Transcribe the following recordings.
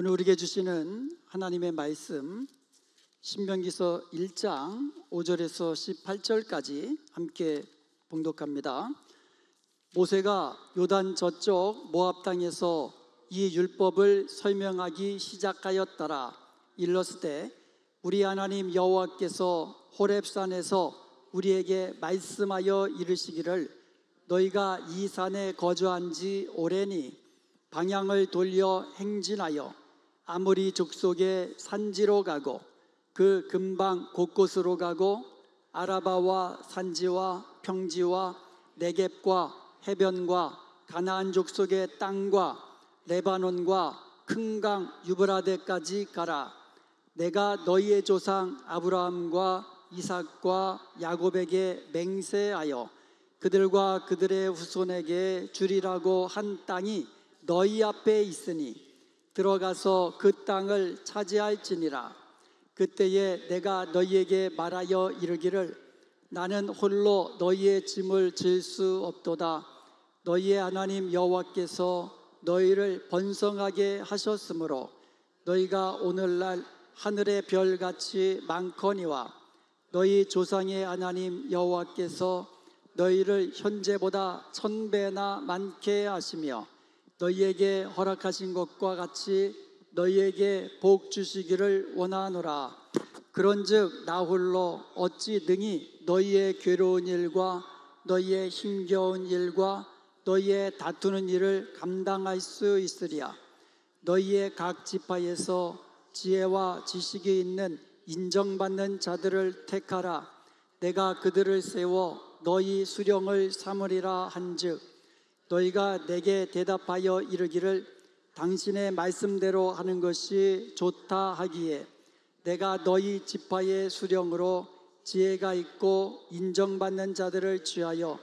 오늘 우리에게 주시는 하나님의 말씀 신명기서 1장 5절에서 18절까지 함께 봉독합니다. 모세가 요단 저쪽 모압 땅에서 이 율법을 설명하기 시작하였더라. 일렀을 우리 하나님 여호와께서 호렙산에서 우리에게 말씀하여 이르시기를 너희가 이 산에 거주한 지 오래니 방향을 돌려 행진하여 아모리 족속의 산지로 가고 그 근방 곳곳으로 가고 아라바와 산지와 평지와 네겝과 해변과 가나안 족속의 땅과 레바논과 큰 강 유브라데까지 가라. 내가 너희의 조상 아브라함과 이삭과 야곱에게 맹세하여 그들과 그들의 후손에게 주리라고 한 땅이 너희 앞에 있으니 들어가서 그 땅을 차지할지니라. 그때에 내가 너희에게 말하여 이르기를 나는 홀로 너희의 짐을 질 수 없도다. 너희의 하나님 여호와께서 너희를 번성하게 하셨으므로 너희가 오늘날 하늘의 별같이 많거니와 너희 조상의 하나님 여호와께서 너희를 현재보다 1000배나 많게 하시며 너희에게 허락하신 것과 같이 너희에게 복 주시기를 원하노라. 그런즉 나 홀로 어찌 능히 너희의 괴로운 일과 너희의 힘겨운 일과 너희의 다투는 일을 감당할 수 있으랴. 너희의 각 지파에서 지혜와 지식이 있는 인정받는 자들을 택하라. 내가 그들을 세워 너희 수령을 삼으리라 한즉 너희가 내게 대답하여 이르기를 당신의 말씀대로 하는 것이 좋다 하기에 내가 너희 지파의 수령으로 지혜가 있고 인정받는 자들을 취하여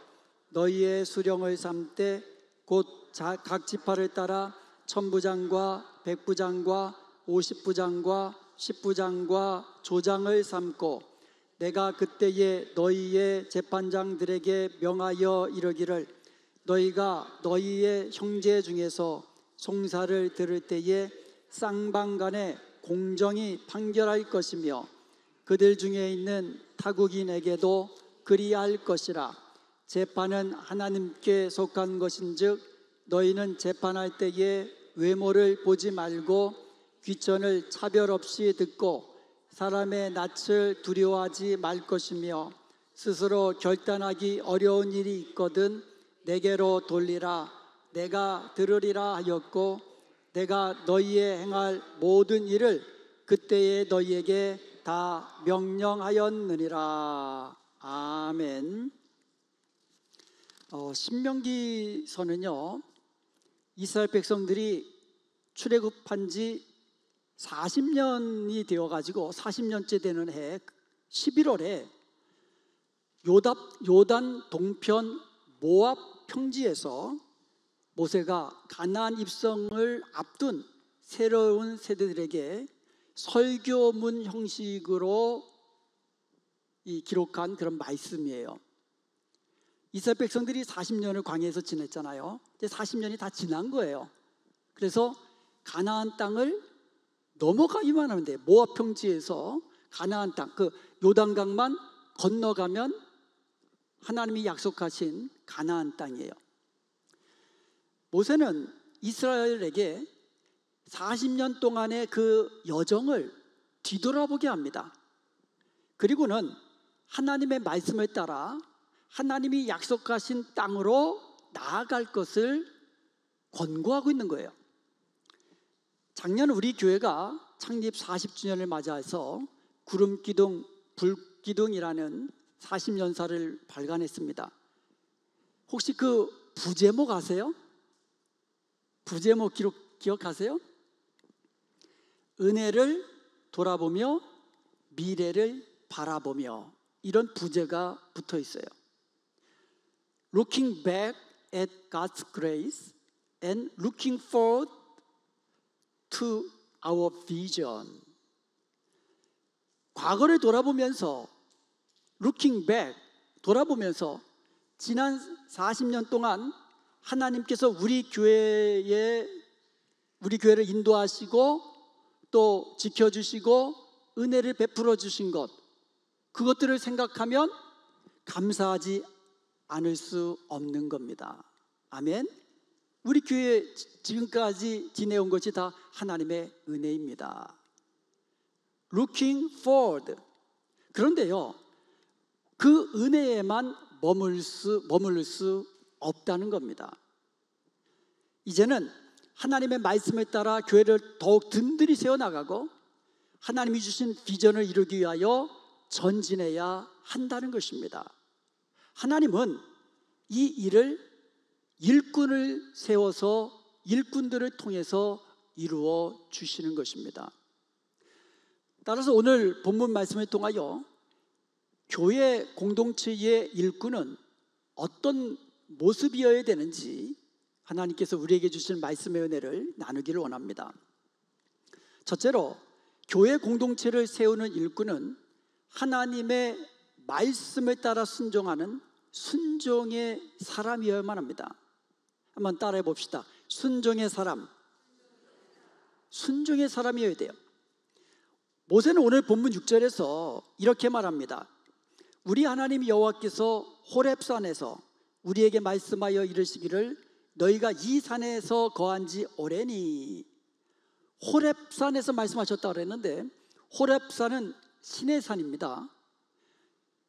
너희의 수령을 삼되 곧 각 지파를 따라 1000부장과 100부장과 50부장과 10부장과 조장을 삼고 내가 그때에 너희의 재판장들에게 명하여 이르기를 너희가 너희의 형제 중에서 송사를 들을 때에 쌍방간에 공정히 판결할 것이며 그들 중에 있는 타국인에게도 그리할 것이라. 재판은 하나님께 속한 것인즉 너희는 재판할 때에 외모를 보지 말고 귀천을 차별 없이 듣고 사람의 낯을 두려워하지 말 것이며 스스로 결단하기 어려운 일이 있거든 내게로 돌리라. 내가 들으리라 하였고 내가 너희의 행할 모든 일을 그때에 너희에게 다 명령하였느니라. 아멘. 신명기서는요 이스라엘 백성들이 출애굽한 지 40년이 되어가지고 40년째 되는 해 11월에 요단 동편 모압 평지에서 모세가 가나안 입성을 앞둔 새로운 세대들에게 설교문 형식으로 기록한 그런 말씀이에요. 이스라엘 백성들이 40년을 광야에서 지냈잖아요. 이제 40년이 다 지난 거예요. 그래서 가나안 땅을 넘어가기만 하면 돼요. 모압 평지에서 가나안 땅, 그 요단강만 건너가면 하나님이 약속하신 가나안 땅이에요. 모세는 이스라엘에게 40년 동안의 그 여정을 뒤돌아보게 합니다. 그리고는 하나님의 말씀을 따라 하나님이 약속하신 땅으로 나아갈 것을 권고하고 있는 거예요. 작년 우리 교회가 창립 40주년을 맞아서 구름기둥, 불기둥이라는 40년사를 발간했습니다. 혹시 그 부제목 아세요? 부제목 기억하세요? 은혜를 돌아보며 미래를 바라보며 이런 부제가 붙어 있어요. Looking back at God's grace and looking forward to our vision. 과거를 돌아보면서 looking back, 돌아보면서 지난 40년 동안 하나님께서 우리 교회를 인도하시고 또 지켜주시고 은혜를 베풀어 주신 것, 그것들을 생각하면 감사하지 않을 수 없는 겁니다. 아멘. 우리 교회 지금까지 지내온 것이 다 하나님의 은혜입니다. Looking forward. 그런데요, 그 은혜에만 머물 수 없다는 겁니다. 이제는 하나님의 말씀에 따라 교회를 더욱 든든히 세워나가고 하나님이 주신 비전을 이루기 위하여 전진해야 한다는 것입니다. 하나님은 이 일을 일꾼을 세워서 일꾼들을 통해서 이루어 주시는 것입니다. 따라서 오늘 본문 말씀을 통하여 교회 공동체의 일꾼은 어떤 모습이어야 되는지 하나님께서 우리에게 주신 말씀의 은혜를 나누기를 원합니다. 첫째로, 교회 공동체를 세우는 일꾼은 하나님의 말씀을 따라 순종하는 순종의 사람이어야만 합니다. 한번 따라해 봅시다. 순종의 사람. 순종의 사람이어야 돼요. 모세는 오늘 본문 6절에서 이렇게 말합니다. 우리 하나님 여호와께서 호렙산에서 우리에게 말씀하여 이르시기를 너희가 이 산에서 거한 지 오래니. 호렙산에서 말씀하셨다고 그랬는데 호렙산은 신의 산입니다.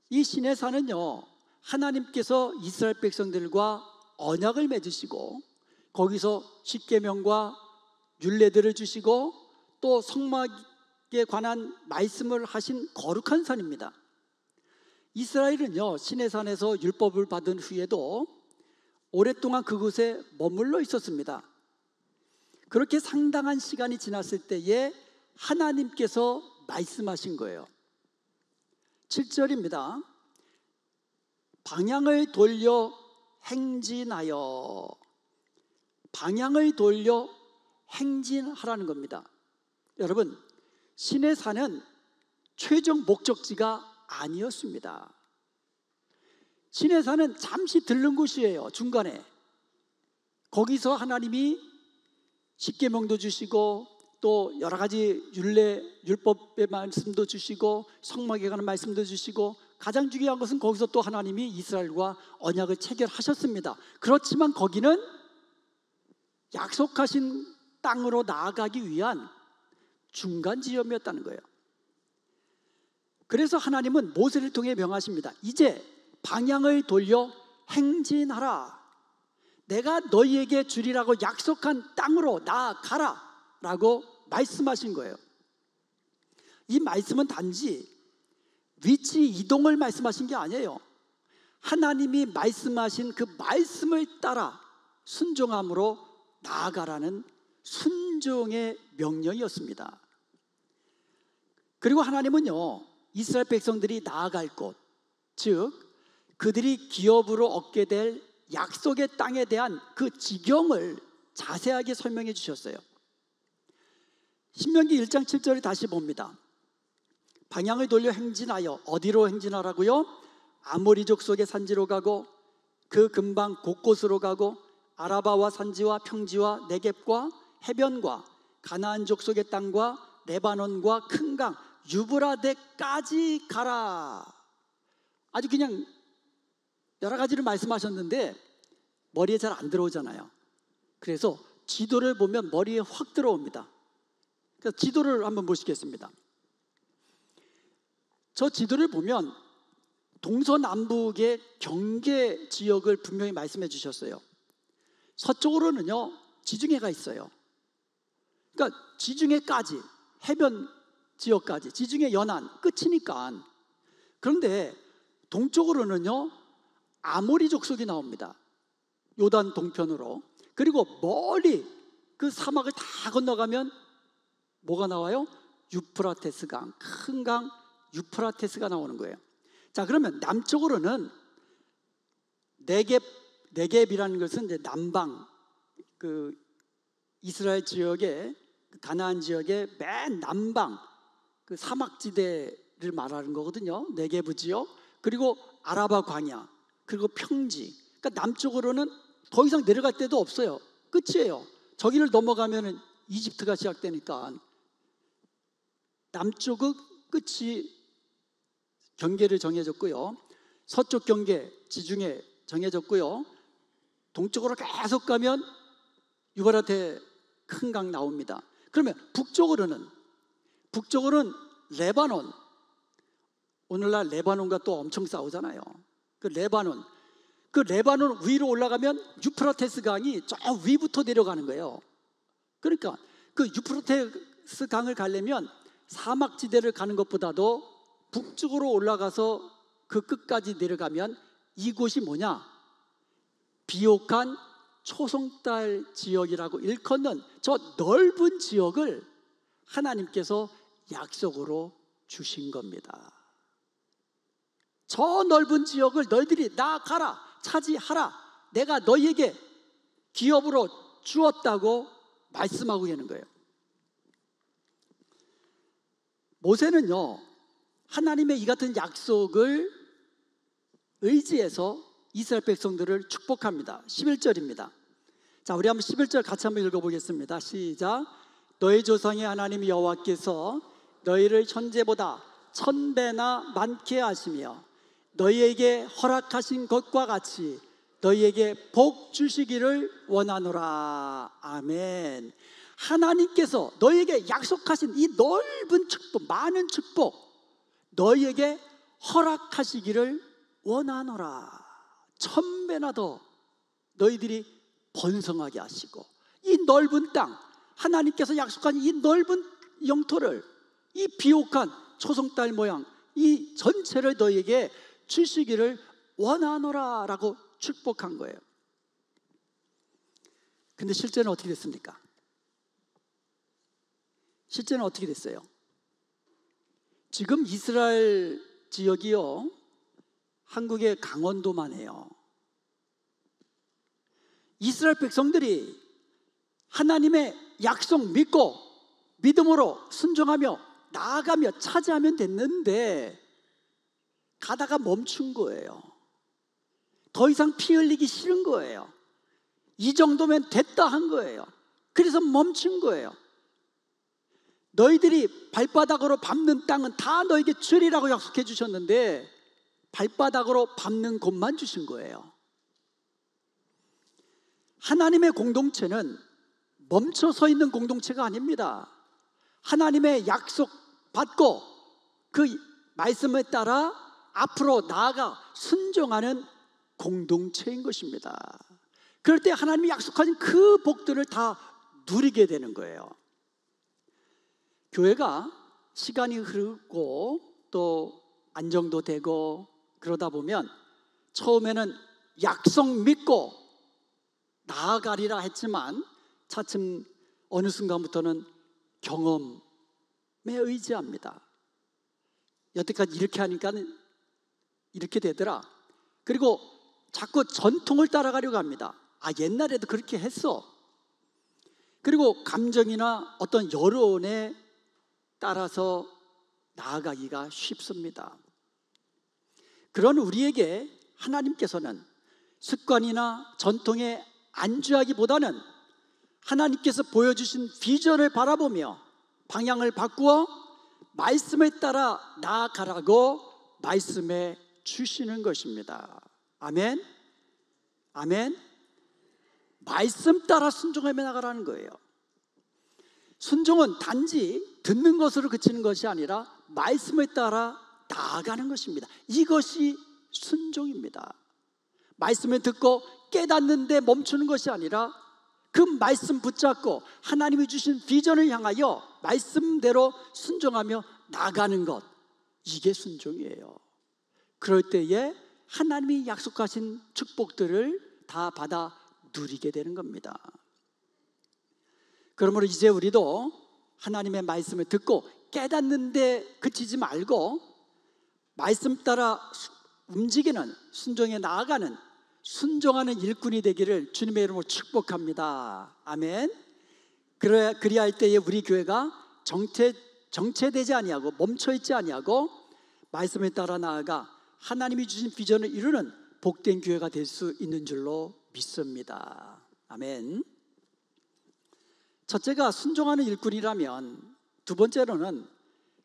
이 신의 산은요, 하나님께서 이스라엘 백성들과 언약을 맺으시고 거기서 십계명과 율례들을 주시고 또 성막에 관한 말씀을 하신 거룩한 산입니다. 이스라엘은요, 신의 산에서 율법을 받은 후에도 오랫동안 그곳에 머물러 있었습니다. 그렇게 상당한 시간이 지났을 때에 하나님께서 말씀하신 거예요. 7절입니다. 방향을 돌려 행진하여. 방향을 돌려 행진하라는 겁니다. 여러분, 신의 산은 최종 목적지가 아니었습니다. 신의 산은 잠시 들른 곳이에요. 중간에. 거기서 하나님이 십계명도 주시고 또 여러 가지 율법의 말씀도 주시고 성막에 관한 말씀도 주시고 가장 중요한 것은 거기서 또 하나님이 이스라엘과 언약을 체결하셨습니다. 그렇지만 거기는 약속하신 땅으로 나아가기 위한 중간 지점이었다는 거예요. 그래서 하나님은 모세를 통해 명하십니다. 이제 방향을 돌려 행진하라. 내가 너희에게 주리라고 약속한 땅으로 나아가라 라고 말씀하신 거예요. 이 말씀은 단지 위치 이동을 말씀하신 게 아니에요. 하나님이 말씀하신 그 말씀을 따라 순종함으로 나아가라는 순종의 명령이었습니다. 그리고 하나님은요, 이스라엘 백성들이 나아갈 곳, 즉 그들이 기업으로 얻게 될 약속의 땅에 대한 그 지경을 자세하게 설명해 주셨어요. 신명기 1장 7절을 다시 봅니다. 방향을 돌려 행진하여. 어디로 행진하라고요? 아모리 족속의 산지로 가고 그 근방 곳곳으로 가고 아라바와 산지와 평지와 네겝과 해변과 가나안 족속의 땅과 레바논과 큰 강 유브라데까지 가라. 아주 그냥 여러 가지를 말씀하셨는데 머리에 잘 안 들어오잖아요. 그래서 지도를 보면 머리에 확 들어옵니다. 그래서 지도를 한번 보시겠습니다. 저 지도를 보면 동서남북의 경계 지역을 분명히 말씀해 주셨어요. 서쪽으로는요, 지중해가 있어요. 그러니까 지중해까지, 해변 지역까지, 지중해 연안 끝이니까. 그런데 동쪽으로는요, 아모리 족속이 나옵니다. 요단 동편으로. 그리고 멀리 그 사막을 다 건너가면 뭐가 나와요? 유프라테스 강, 큰 강 유프라테스가 나오는 거예요. 자, 그러면 남쪽으로는 네겝이라는 것은 이제 남방, 그 이스라엘 지역의 가나안 지역의 맨 남방 그 사막지대를 말하는 거거든요. 네겝 지역, 그리고 아라바 광야, 그리고 평지. 그러니까 남쪽으로는 더 이상 내려갈 데도 없어요. 끝이에요. 저기를 넘어가면은 이집트가 시작되니까. 남쪽의 끝이 경계를 정해졌고요. 서쪽 경계 지중해 정해졌고요. 동쪽으로 계속 가면 유브라테 큰 강 나옵니다. 그러면 북쪽으로는 레바논, 오늘날 레바논과 또 엄청 싸우잖아요. 그 레바논 위로 올라가면 유프라테스 강이 저 위부터 내려가는 거예요. 그러니까 그 유프라테스 강을 가려면 사막지대를 가는 것보다도 북쪽으로 올라가서 그 끝까지 내려가면 이곳이 뭐냐? 비옥한 초송달 지역이라고 일컫는 저 넓은 지역을 하나님께서 약속으로 주신 겁니다. 저 넓은 지역을 너희들이 나가라, 차지하라, 내가 너희에게 기업으로 주었다고 말씀하고 계는 거예요. 모세는요, 하나님의 이 같은 약속을 의지해서 이스라엘 백성들을 축복합니다. 11절입니다. 자, 우리 한번 11절 같이 한번 읽어보겠습니다. 시작. 너희 조상의 하나님 여호와께서 너희를 현재보다 1000배나 많게 하시며 너희에게 허락하신 것과 같이 너희에게 복 주시기를 원하노라. 아멘. 하나님께서 너희에게 약속하신 이 넓은 축복, 많은 축복 너희에게 허락하시기를 원하노라. 1000배나 더 너희들이 번성하게 하시고 이 넓은 땅, 하나님께서 약속한 이 넓은 영토를, 이 비옥한 초송달 모양 이 전체를 너희에게 주시기를 원하노라 라고 축복한 거예요. 근데 실제는 어떻게 됐습니까? 실제는 어떻게 됐어요? 지금 이스라엘 지역이요, 한국의 강원도만 해요. 이스라엘 백성들이 하나님의 약속 믿고 믿음으로 순종하며 나아가며 차지하면 됐는데 가다가 멈춘 거예요. 더 이상 피 흘리기 싫은 거예요. 이 정도면 됐다 한 거예요. 그래서 멈춘 거예요. 너희들이 발바닥으로 밟는 땅은 다 너에게 주리라고 약속해 주셨는데 발바닥으로 밟는 곳만 주신 거예요. 하나님의 공동체는 멈춰 서 있는 공동체가 아닙니다. 하나님의 약속 받고 그 말씀에 따라 앞으로 나아가 순종하는 공동체인 것입니다. 그럴 때 하나님이 약속하신 그 복들을 다 누리게 되는 거예요. 교회가 시간이 흐르고 또 안정도 되고 그러다 보면 처음에는 약속 믿고 나아가리라 했지만 차츰 어느 순간부터는 경험에 의지합니다. 여태까지 이렇게 하니까 이렇게 되더라. 그리고 자꾸 전통을 따라가려고 합니다. 아, 옛날에도 그렇게 했어. 그리고 감정이나 어떤 여론에 따라서 나아가기가 쉽습니다. 그런 우리에게 하나님께서는 습관이나 전통에 안주하기보다는 하나님께서 보여주신 비전을 바라보며 방향을 바꾸어 말씀에 따라 나아가라고 말씀해 주시는 것입니다. 아멘. 아멘. 말씀 따라 순종하며 나가라는 거예요. 순종은 단지 듣는 것으로 그치는 것이 아니라 말씀에 따라 나아가는 것입니다. 이것이 순종입니다. 말씀을 듣고 깨닫는데 멈추는 것이 아니라 그 말씀 붙잡고 하나님이 주신 비전을 향하여 말씀대로 순종하며 나가는 것, 이게 순종이에요. 그럴 때에 하나님이 약속하신 축복들을 다 받아 누리게 되는 겁니다. 그러므로 이제 우리도 하나님의 말씀을 듣고 깨닫는데 그치지 말고 말씀 따라 움직이는, 순종에 나아가는, 순종하는 일꾼이 되기를 주님의 이름으로 축복합니다. 아멘. 그리야 할 때에 우리 교회가 정체되지 아니하고 멈춰있지 아니하고 말씀에 따라 나아가 하나님이 주신 비전을 이루는 복된 교회가 될 수 있는 줄로 믿습니다. 아멘. 첫째가 순종하는 일꾼이라면 두 번째로는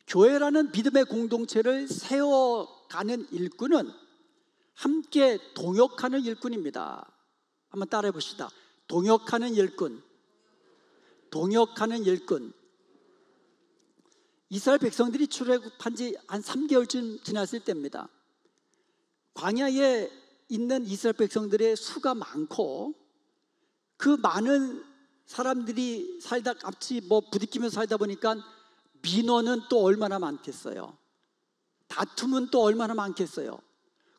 교회라는 믿음의 공동체를 세워가는 일꾼은 함께 동역하는 일꾼입니다. 한번 따라해 봅시다. 동역하는 일꾼. 동역하는 일꾼. 이스라엘 백성들이 출애굽한 지 한 3개월쯤 지났을 때입니다. 광야에 있는 이스라엘 백성들의 수가 많고, 그 많은 사람들이 살다 같이 부딪히면서 살다 보니까 민원은 또 얼마나 많겠어요. 다툼은 또 얼마나 많겠어요.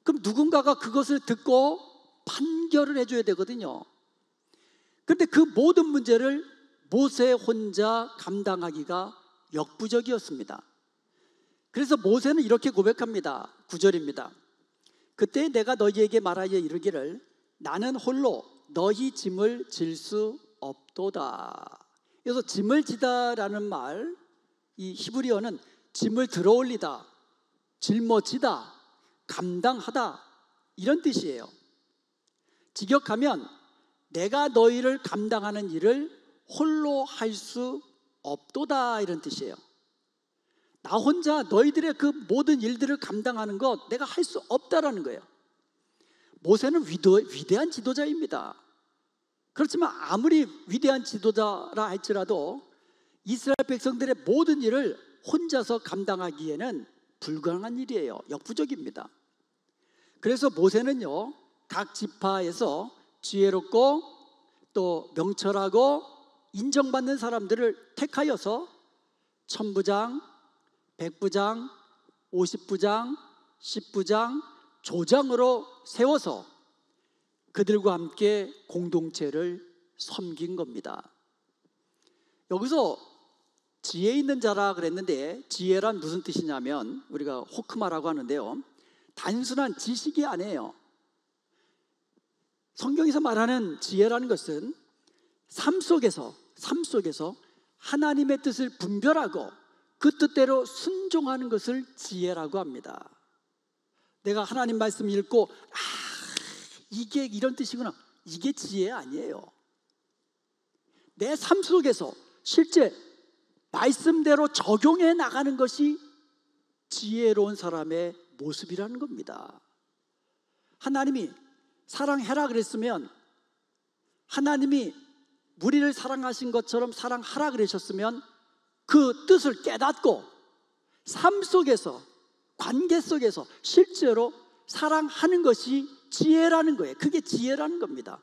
그럼 누군가가 그것을 듣고 판결을 해줘야 되거든요. 그런데 그 모든 문제를 모세 혼자 감당하기가 역부족이었습니다. 그래서 모세는 이렇게 고백합니다. 9절입니다. 그때 내가 너희에게 말하여 이르기를 나는 홀로 너희 짐을 질 수 없도다. 그래서 짐을 지다라는 말, 이 히브리어는 짐을 들어올리다, 짊어지다, 감당하다, 이런 뜻이에요. 직역하면 내가 너희를 감당하는 일을 홀로 할 수 없도다, 이런 뜻이에요. 나 혼자 너희들의 그 모든 일들을 감당하는 것 내가 할 수 없다라는 거예요. 모세는 위대한 지도자입니다. 그렇지만 아무리 위대한 지도자라 할지라도 이스라엘 백성들의 모든 일을 혼자서 감당하기에는 불가능한 일이에요. 역부족입니다. 그래서 모세는요, 각 지파에서 지혜롭고 또 명철하고 인정받는 사람들을 택하여서 천부장, 백부장, 50부장, 10부장, 조장으로 세워서 그들과 함께 공동체를 섬긴 겁니다. 여기서 지혜 있는 자라 그랬는데, 지혜란 무슨 뜻이냐면 우리가 호크마라고 하는데요, 단순한 지식이 아니에요. 성경에서 말하는 지혜라는 것은 삶 속에서 하나님의 뜻을 분별하고 그 뜻대로 순종하는 것을 지혜라고 합니다. 내가 하나님 말씀 읽고 이게 이런 뜻이구나, 이게 지혜 아니에요. 내 삶 속에서 실제 말씀대로 적용해 나가는 것이 지혜로운 사람의 모습이라는 겁니다. 하나님이 사랑해라 그랬으면, 하나님이 우리를 사랑하신 것처럼 사랑하라 그러셨으면 그 뜻을 깨닫고 삶 속에서, 관계 속에서 실제로 사랑하는 것이 지혜라는 거예요. 그게 지혜라는 겁니다.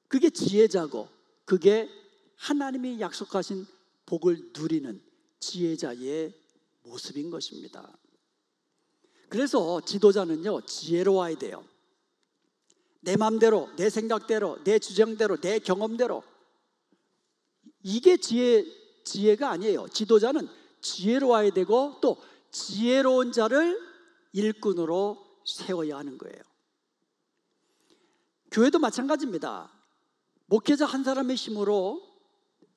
그게 지혜자고, 그게 하나님이 약속하신 복을 누리는 지혜자의 모습인 것입니다. 그래서 지도자는요, 지혜로워야 돼요. 내 마음대로, 내 생각대로, 내 주장대로, 내 경험대로, 이게 지혜가 아니에요. 지도자는 지혜로워야 되고 또 지혜로운 자를 일꾼으로 세워야 하는 거예요. 교회도 마찬가지입니다. 목회자 한 사람의 힘으로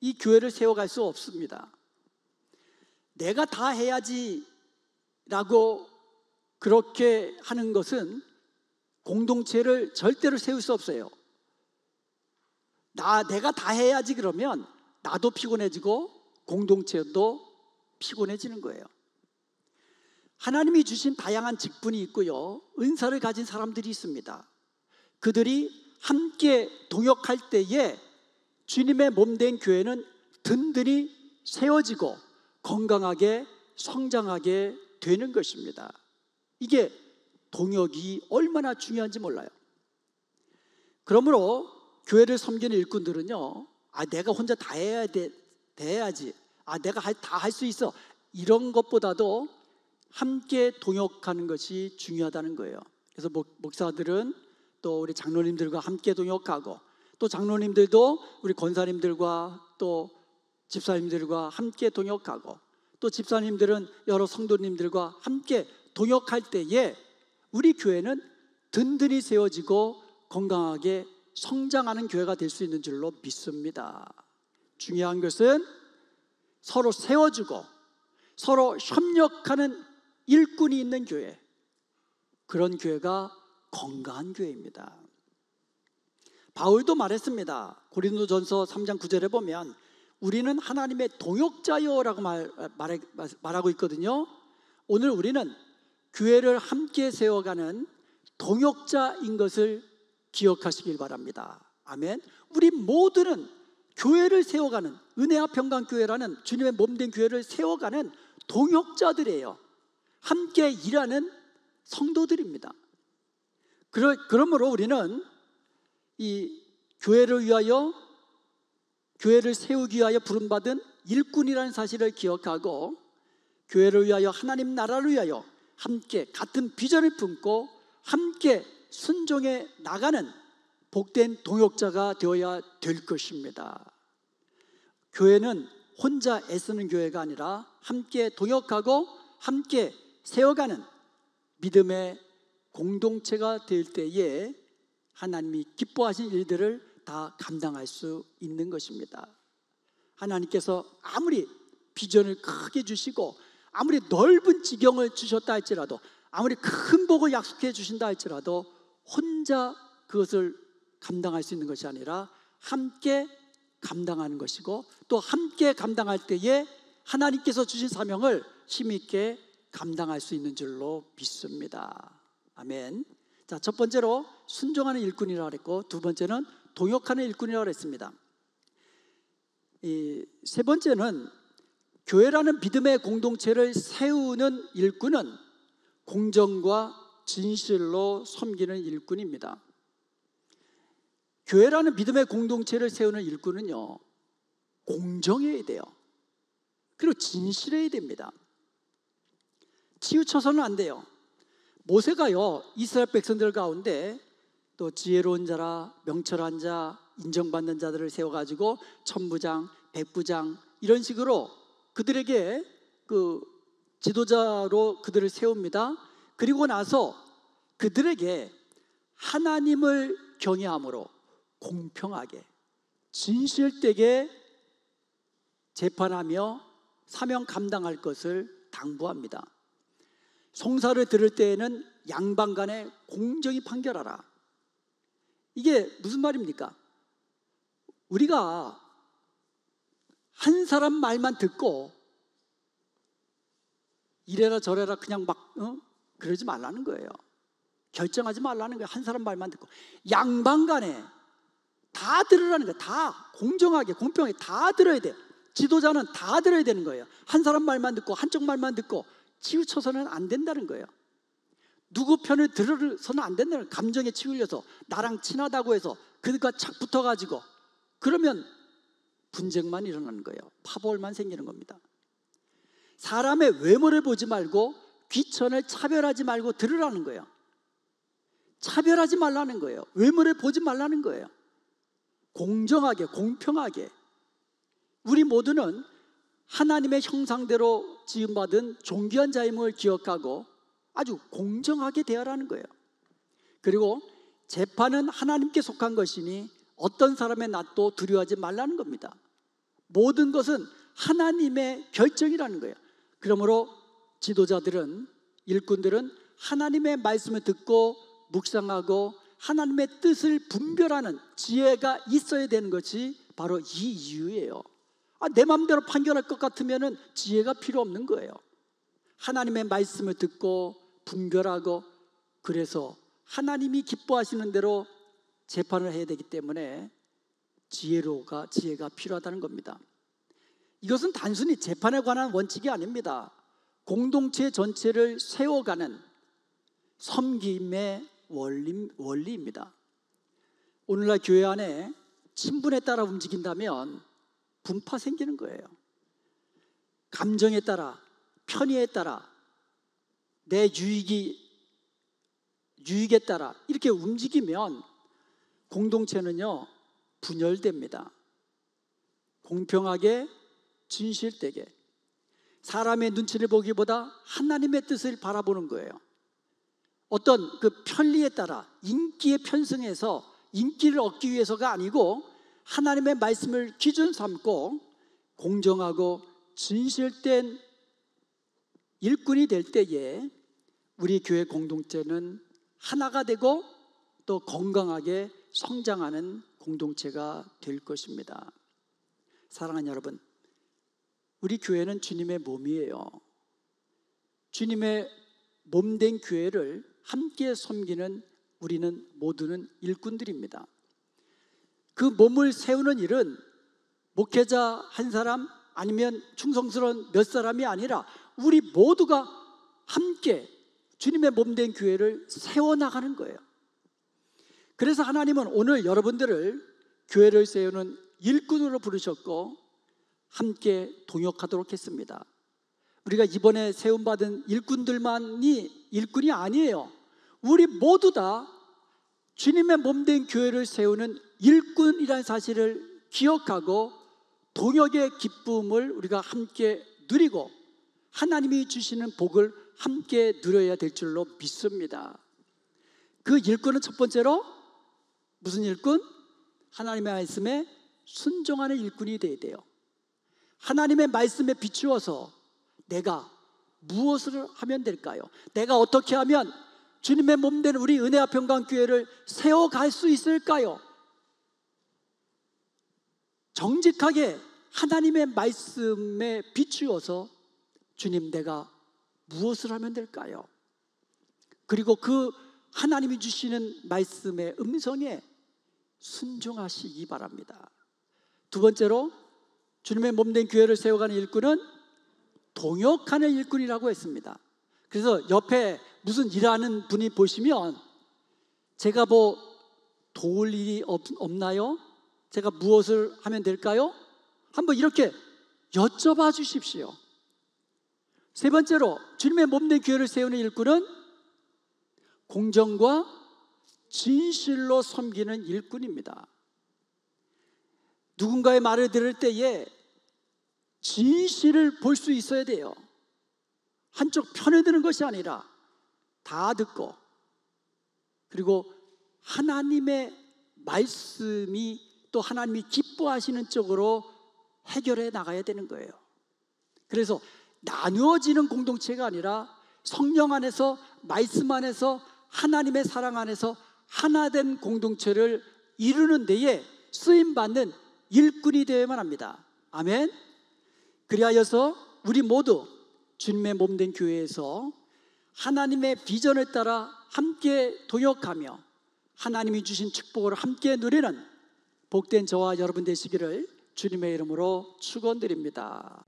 이 교회를 세워갈 수 없습니다. 내가 다 해야지 라고 그렇게 하는 것은 공동체를 절대로 세울 수 없어요. 내가 다 해야지 그러면 나도 피곤해지고 공동체도 피곤해지는 거예요. 하나님이 주신 다양한 직분이 있고요, 은사를 가진 사람들이 있습니다. 그들이 함께 동역할 때에 주님의 몸된 교회는 든든히 세워지고 건강하게 성장하게 되는 것입니다. 이게 동역이 얼마나 중요한지 몰라요. 그러므로 교회를 섬기는 일꾼들은요, 내가 혼자 다 해야지, 내가 다 할 수 있어, 이런 것보다도 함께 동역하는 것이 중요하다는 거예요. 그래서 목사들은 또 우리 장로님들과 함께 동역하고, 또 장로님들도 우리 권사님들과 또 집사님들과 함께 동역하고, 또 집사님들은 여러 성도님들과 함께 동역할 때에 우리 교회는 든든히 세워지고 건강하게 성장하는 교회가 될 수 있는 줄로 믿습니다. 중요한 것은 서로 세워주고 서로 협력하는 일꾼이 있는 교회, 그런 교회가 건강한 교회입니다. 바울도 말했습니다. 고린도전서 3장 9절에 보면 우리는 하나님의 동역자요라고 말하고 있거든요. 오늘 우리는 교회를 함께 세워가는 동역자인 것을 기억하시길 바랍니다. 아멘. 우리 모두는 교회를 세워가는, 은혜와 평강교회라는 주님의 몸된 교회를 세워가는 동역자들이에요. 함께 일하는 성도들입니다. 그러므로 우리는 이 교회를 위하여, 교회를 세우기 위하여 부름받은 일꾼이라는 사실을 기억하고, 교회를 위하여, 하나님 나라를 위하여 함께 같은 비전을 품고 함께 순종해 나가는 복된 동역자가 되어야 될 것입니다. 교회는 혼자 애쓰는 교회가 아니라 함께 동역하고 함께 세워가는 믿음의 공동체가 될 때에 하나님이 기뻐하신 일들을 다 감당할 수 있는 것입니다. 하나님께서 아무리 비전을 크게 주시고 아무리 넓은 지경을 주셨다 할지라도, 아무리 큰 복을 약속해 주신다 할지라도 혼자 그것을 감당할 수 있는 것이 아니라 함께 감당하는 것이고, 또 함께 감당할 때에 하나님께서 주신 사명을 힘있게 감당할 수 있는 줄로 믿습니다. 아멘. 자, 첫 번째로 순종하는 일꾼이라고 했고, 두 번째는 동역하는 일꾼이라고 했습니다. 세 번째는 교회라는 믿음의 공동체를 세우는 일꾼은 공정과 진실로 섬기는 일꾼입니다. 교회라는 믿음의 공동체를 세우는 일꾼은요, 공정해야 돼요. 그리고 진실해야 됩니다. 치우쳐서는 안 돼요. 모세가요, 이스라엘 백성들 가운데 또 지혜로운 자라, 명철한 자, 인정받는 자들을 세워가지고 천부장, 백부장 이런 식으로 그들에게 그 지도자로 그들을 세웁니다. 그리고 나서 그들에게 하나님을 경외함으로 공평하게 진실되게 재판하며 사명 감당할 것을 당부합니다. 송사를 들을 때에는 양방간에 공정히 판결하라. 이게 무슨 말입니까? 우리가 한 사람 말만 듣고 이래라 저래라 그냥 막 그러지 말라는 거예요. 결정하지 말라는 거예요. 한 사람 말만 듣고 양방간에 다 들으라는 거예요. 다 공정하게 공평하게 다 들어야 돼. 지도자는 다 들어야 되는 거예요. 한 사람 말만 듣고 한쪽 말만 듣고 치우쳐서는 안 된다는 거예요. 누구 편을 들어서는 안 된다는 거예요. 감정에 치울려서 나랑 친하다고 해서 그들과 착 붙어가지고 그러면 분쟁만 일어나는 거예요. 파벌만 생기는 겁니다. 사람의 외모를 보지 말고 귀천을 차별하지 말고 들으라는 거예요. 차별하지 말라는 거예요. 외모를 보지 말라는 거예요. 공정하게 공평하게 우리 모두는 하나님의 형상대로 지음받은 존귀한 자임을 기억하고 아주 공정하게 대하라는 거예요. 그리고 재판은 하나님께 속한 것이니 어떤 사람의 낯도 두려워하지 말라는 겁니다. 모든 것은 하나님의 결정이라는 거예요. 그러므로 지도자들은, 일꾼들은 하나님의 말씀을 듣고 묵상하고 하나님의 뜻을 분별하는 지혜가 있어야 되는 것이 바로 이 이유예요. 내 마음대로 판결할 것 같으면 지혜가 필요 없는 거예요. 하나님의 말씀을 듣고 분별하고, 그래서 하나님이 기뻐하시는 대로 재판을 해야 되기 때문에 지혜가 필요하다는 겁니다. 이것은 단순히 재판에 관한 원칙이 아닙니다. 공동체 전체를 세워가는 섬김의 원리입니다. 오늘날 교회 안에 친분에 따라 움직인다면 분파 생기는 거예요. 감정에 따라, 편의에 따라, 내 유익에 따라 이렇게 움직이면 공동체는요 분열됩니다. 공평하게 진실되게 사람의 눈치를 보기보다 하나님의 뜻을 바라보는 거예요. 어떤 그 편리에 따라 인기에 편승해서 인기를 얻기 위해서가 아니고 하나님의 말씀을 기준 삼고 공정하고 진실된 일꾼이 될 때에 우리 교회 공동체는 하나가 되고 또 건강하게 성장하는 공동체가 될 것입니다. 사랑하는 여러분, 우리 교회는 주님의 몸이에요. 주님의 몸된 교회를 함께 섬기는 우리는 모두는 일꾼들입니다. 그 몸을 세우는 일은 목회자 한 사람 아니면 충성스러운 몇 사람이 아니라 우리 모두가 함께 주님의 몸된 교회를 세워나가는 거예요. 그래서 하나님은 오늘 여러분들을 교회를 세우는 일꾼으로 부르셨고 함께 동역하도록 했습니다. 우리가 이번에 세움받은 일꾼들만이 일꾼이 아니에요. 우리 모두 다 주님의 몸된 교회를 세우는 일꾼이라는 사실을 기억하고 동역의 기쁨을 우리가 함께 누리고 하나님이 주시는 복을 함께 누려야 될 줄로 믿습니다. 그 일꾼은 첫 번째로 무슨 일꾼? 하나님의 말씀에 순종하는 일꾼이 되어야 돼요. 하나님의 말씀에 비추어서 내가 무엇을 하면 될까요? 내가 어떻게 하면 주님의 몸된 우리 은혜와평강교회를 세워갈 수 있을까요? 정직하게 하나님의 말씀에 비추어서 주님, 내가 무엇을 하면 될까요? 그리고 그 하나님이 주시는 말씀의 음성에 순종하시기 바랍니다. 두 번째로 주님의 몸된 교회를 세워가는 일꾼은 동역하는 일꾼이라고 했습니다. 그래서 옆에 무슨 일하는 분이 보시면 제가 뭐 도울 일이 없나요? 제가 무엇을 하면 될까요? 한번 이렇게 여쭤봐 주십시오. 세 번째로 주님의 몸된 교회를 세우는 일꾼은 공정과 진실로 섬기는 일꾼입니다. 누군가의 말을 들을 때에 진실을 볼 수 있어야 돼요. 한쪽 편에 드는 것이 아니라 다 듣고, 그리고 하나님의 말씀이 또 하나님이 기뻐하시는 쪽으로 해결해 나가야 되는 거예요. 그래서 나누어지는 공동체가 아니라 성령 안에서, 말씀 안에서, 하나님의 사랑 안에서 하나된 공동체를 이루는 데에 쓰임받는 일꾼이 되어야만 합니다. 아멘. 그리하여서 우리 모두 주님의 몸된 교회에서 하나님의 비전을 따라 함께 동역하며 하나님이 주신 축복을 함께 누리는 복된 저와 여러분 되시기를 주님의 이름으로 축원드립니다.